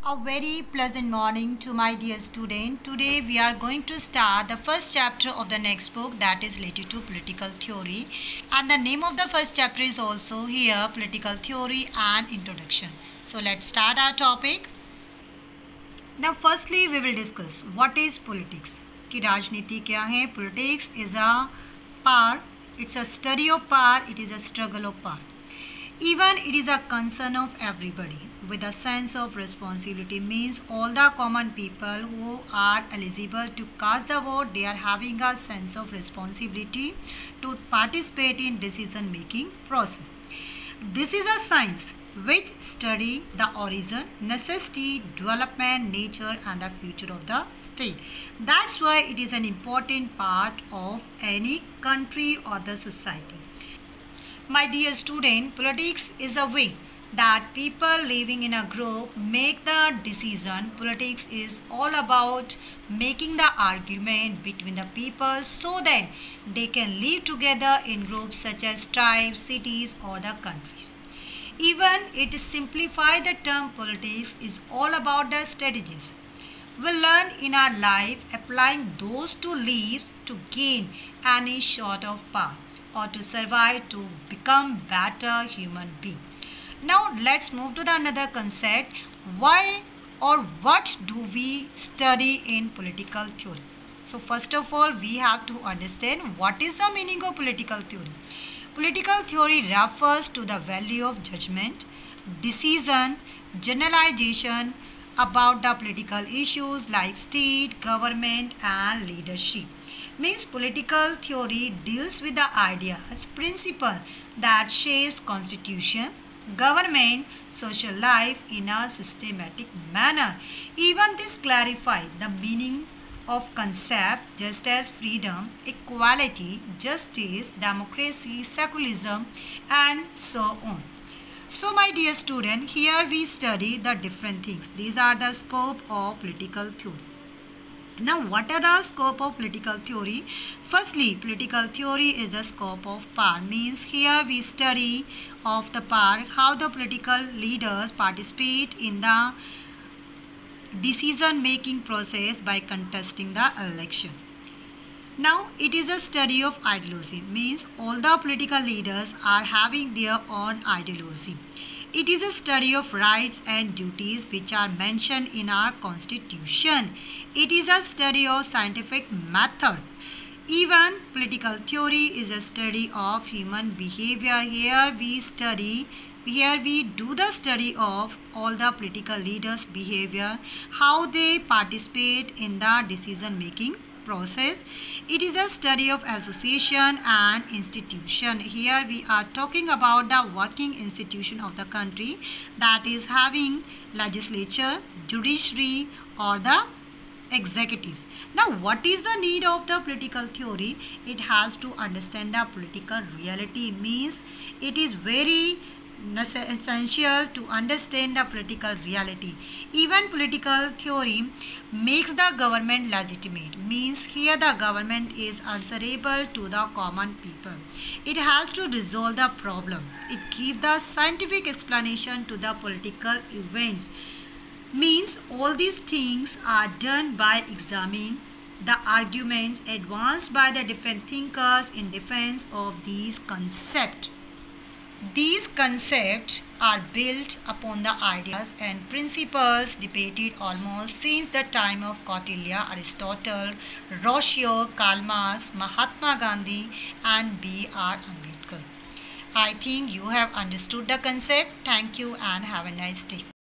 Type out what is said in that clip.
A very pleasant morning to my dear student. Today we are going to start the first chapter of the next book, that is related to political theory, and the name of the first chapter is also here, Political Theory and Introduction. So let's start our topic. Now firstly we will discuss what is politics. कि राजनीति क्या है? Politics is a power, it's a study of power, it is a struggle of power. Even it is a concern of everybody with a sense of responsibility, means all the common people who are eligible to cast the vote, they are having a sense of responsibility to participate in decision making process. This is a science which study the origin, necessity, development, nature and the future of the state. That's why it is an important part of any country or the society. My dear student, politics is a way that people living in a group make the decision. Politics is all about making the argument between the people so that they can live together in groups such as tribes, cities or the countries. Even it simplify the term politics is all about the strategies we learn in our life, applying those to live to gain any sort of power or to survive, to become better human being. Now let's move to the another concept. Why or what do we study in political theory? So first of all, we have to understand what is the meaning of political theory. Political theory refers to the value of judgment, decision, generalization about the political issues like state, government and leadership. Means political theory deals with the ideas, principle that shapes constitution, government, social life in a systematic manner. Even this clarifies the meaning of concept just as freedom, equality, justice, democracy, secularism and so on. So my dear student, here we study the different things. These are the scope of political theory. Now what are the scope of political theory? Firstly, political theory is the scope of power. Means here we study of the power, how the political leaders participate in the decision making process by contesting the election. Now it is a study of ideology. Means all the political leaders are having their own ideology. It is a study of rights and duties which are mentioned in our constitution. It is a study of scientific method. Even political theory is a study of human behavior. Here we do the study of all the political leaders' behavior, how they participate in the decision making process. It is a study of association and institution. Here we are talking about the working institution of the country, that is having legislature, judiciary or the executives. Now what is the need of the political theory? It has to understand the political reality. Means it is very essential to understand the political reality. Even political theory makes the government legitimate. Means here the government is answerable to the common people. It has to resolve the problem. It gives the scientific explanation to the political events. Means all these things are done by examining the arguments advanced by the different thinkers in defense of these concepts. These concepts are built upon the ideas and principles debated almost since the time of Kautilya, Aristotle, Rousseau, Karl Marx, Mahatma Gandhi and B.R. Ambedkar. I think you have understood the concept. Thank you and have a nice day.